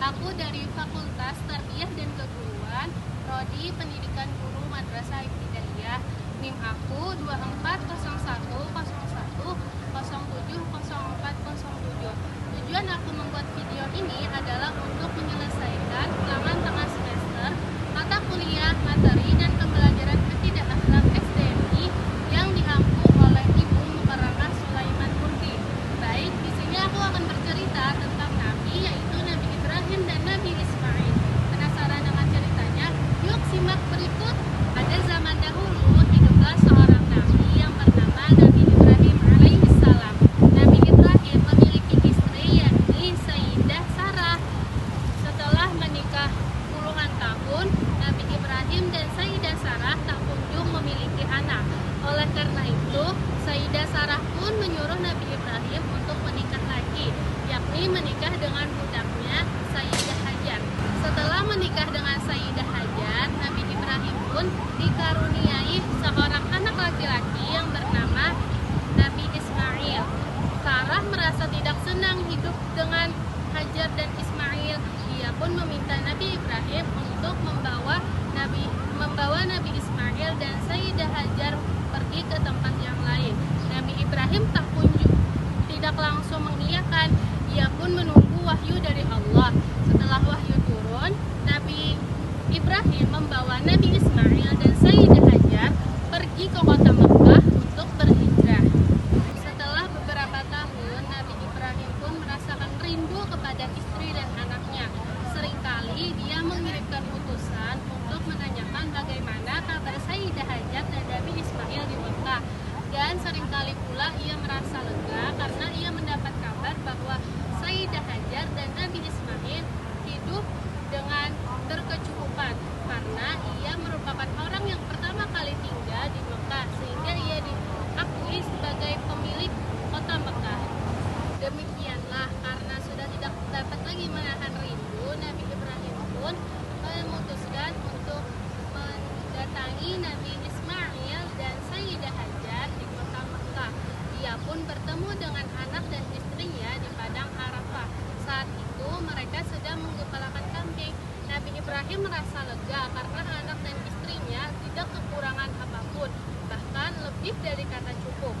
Aku dari Fakultas Tarbiyah dan Keguruan, Prodi Pendidikan Guru Madrasah Ibtidaiyah. NIM aku 240101070407. Tujuan aku membuat video ini adalah untuk menyelesaikan ulangan tengah semester mata kuliah, materi, dan pembelajaran ketidak akhlak SDMI yang diampu oleh Ibu Mukarramah Sulaiman Murti. Baik, di sini aku akan bercerita tentang Nabi, yaitu Nabi Ibrahim dan Nabi Ismail. Penasaran dengan ceritanya? Yuk simak berikut. Pada zaman dahulu, hiduplah seorang Nabi yang bernama Nabi Ibrahim alaihissalam. Nabi Ibrahim memiliki istri, yakni Sayyidah Sarah. Setelah menikah puluhan tahun, Nabi Ibrahim dan Sayyidah Sarah tak kunjung memiliki anak. Oleh karena itu, Sayyidah Sarah pun menyuruh Nabi Ibrahim untuk menikah lagi, yakni menikah dengan budaknya Sayyidah Hajar. Setelah menikah dengan Sayyidah Hajar, Nabi Ibrahim pun dikaruniai seorang anak laki-laki yang bernama Nabi Ismail. Sarah merasa tidak senang hidup dengan Hajar dan Ismail. Ia pun meminta Nabi Ibrahim untuk membawa Nabi Ismail dan Sayyidah Hajar pergi ke tempat yang lain. Nabi Ibrahim tidak langsung mengiyakan. Ia pun menunggu wahyu dari Allah. Setelah wahyu turun, Nabi Ibrahim membawa Nabi Ismail dan Sayyidah Hajar pergi ke kota Mekah untuk berhijrah. Setelah beberapa tahun, Nabi Ibrahim pun merasakan rindu kepada istri dan anaknya. Seringkali dia mengirimkan utusan untuk menanyakan bagaimana kabar Sayyidah Hajar dan Nabi Ismail di Mekah. Dan seringkali pula ia merasa lega karena ia mendapat kabar bahwa Sayyidah Hajar dan Nabi Ismail hidup dengan berkecukupan, karena ia merupakan orang yang pertama kali tinggal di Mekah, sehingga ia diakui sebagai pemilik kota Mekah. Demikianlah, karena sudah tidak dapat lagi menahan rindu, Nabi Ibrahim pun memutuskan untuk mendatangi Nabi Ismail dan Sayyidah Hajar di kota Mekah. Ia pun bertemu dengan anak dan istrinya di padang Arafah. Saat itu mereka sedang menggembalakan kambing. Nabi Ibrahim merasa lega karena anak dan istrinya tidak kekurangan apapun, bahkan lebih dari kata cukup.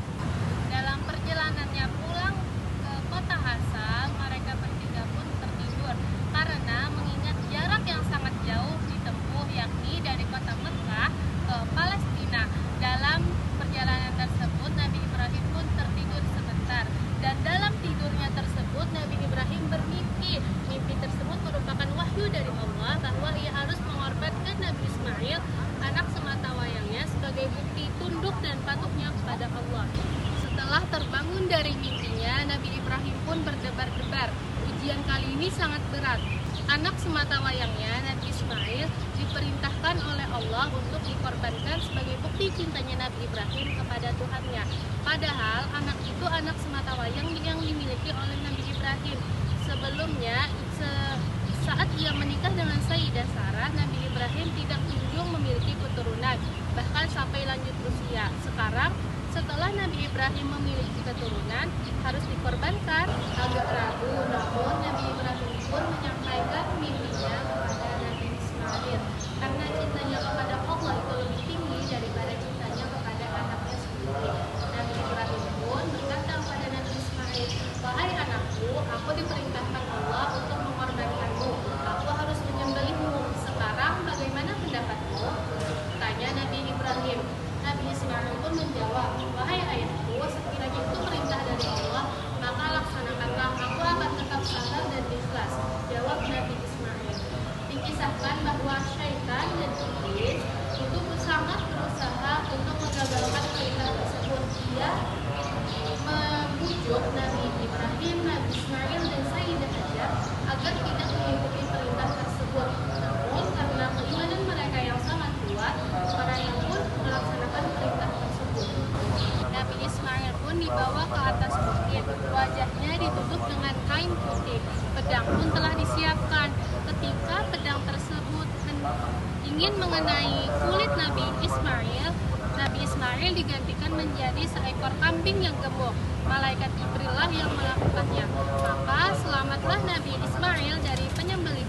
Dalam perjalanannya pulang ke kota asal, mereka bertiga pun tertidur karena mengingat jarak yang sangat jauh ditempuh, yakni dari kota Mekah ke Palestina. Dalam perjalanan tersebut, Nabi Ibrahim pun tertidur sebentar, dan dalam tidurnya tersebut Nabi Ibrahim bermimpi. Mimpi tersebut merupakan wahyu dari Allah bahwa ia harus mengorbankan Nabi Ismail, anak sematawayangnya, sebagai bukti tunduk dan patuhnya kepada Allah. Setelah terbangun dari mimpinya, Nabi Ibrahim pun berdebar-debar. Ujian kali ini sangat berat. Anak sematawayangnya, Nabi Ismail, diperintahkan oleh Allah untuk dikorbankan sebagai bukti cintanya Nabi Ibrahim kepada Tuhannya. Padahal anak itu anak sematawayang yang dimiliki oleh Nabi Ibrahim. Sebelumnya, saat ia menikah dengan Sayyidah Sarah, Nabi Ibrahim tidak kunjung memiliki keturunan, bahkan sampai lanjut usia. Sekarang, setelah Nabi Ibrahim memiliki keturunan, harus dikorbankan. Agak ragu, namun Nabi Ibrahim pun menyampaikan mimpinya kepada Nabi Ismail, karena cintanya kepada Allah itu lebih tinggi daripada cintanya kepada anaknya sendiri. Nabi Ibrahim pun berkata kepada Nabi Ismail, "Wahai anakku, aku diperintahkan Allah untuk mengorbankanmu. Aku harus menyembelihmu. Sekarang bagaimana pendapatmu?" Tanya Nabi Ibrahim. Nabi Ismail pun menjawab, "Wahai ayahku, sekiranya itu perintah dari Allah, maka laksanakanlah. Aku akan tetap sabar dan ikhlas," jawab Nabi Ismail. Dikisahkan bahwa syaitan dan iblis itu sangat berusaha untuk menggagalkan perintah tersebut. Ia membujuk Nabi Ibrahim, Nabi Ismail, dan Sayyidah Hajar agar tidak mengikuti perintah tersebut. Namun karena keimanan mereka yang sangat kuat, mereka pun melaksanakan perintah tersebut. Nabi Ismail pun dibawa ke atas bukit. Wajahnya ditutup dengan kain putih. Pedang pun telah disiapkan. Ketika pedang tersebut ingin mengenai kulit Nabi Ismail digantikan menjadi seekor kambing yang gemuk. Malaikat Jibril yang melakukannya. Maka selamatlah Nabi Ismail dari penyembelihan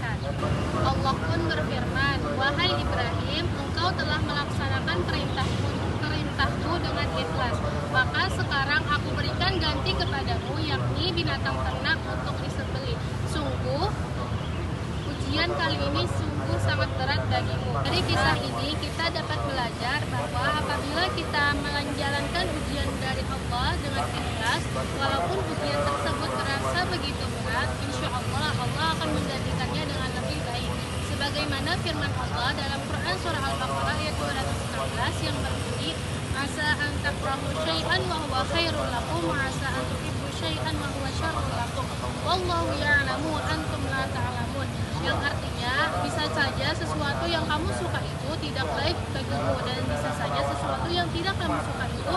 ini sungguh sangat berat bagimu. Dari kisah ini kita dapat belajar bahwa apabila kita menjalankan ujian dari Allah dengan ikhlas, walaupun ujian tersebut terasa begitu berat, insya Allah Allah akan menggantikannya dengan lebih baik. Sebagaimana firman Allah dalam Quran surah Al-Baqarah ayat 216 yang berbunyi, "Asa an takrahu syai'an wa huwa khairul lakum wa asa an tuhibbu syai'an wa huwa syarrul lakum. Wallahu ya'lamu wa antum la ta'lamun." Yang artinya, bisa saja sesuatu yang kamu suka itu tidak baik bagimu, dan bisa saja sesuatu yang tidak kamu suka itu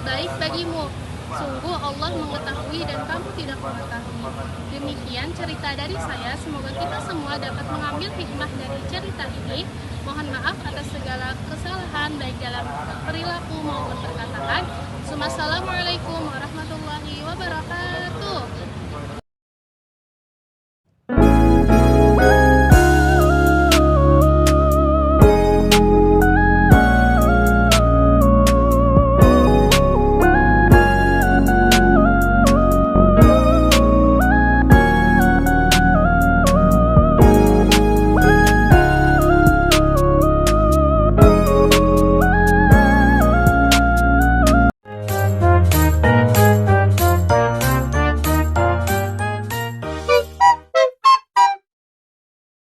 baik bagimu. Sungguh Allah mengetahui dan kamu tidak mengetahui. Demikian cerita dari saya. Semoga kita semua dapat mengambil hikmah dari cerita ini. Mohon maaf atas segala kesalahan baik dalam perilaku maupun perkataan. Wassalamualaikum warahmatullahi wabarakatuh.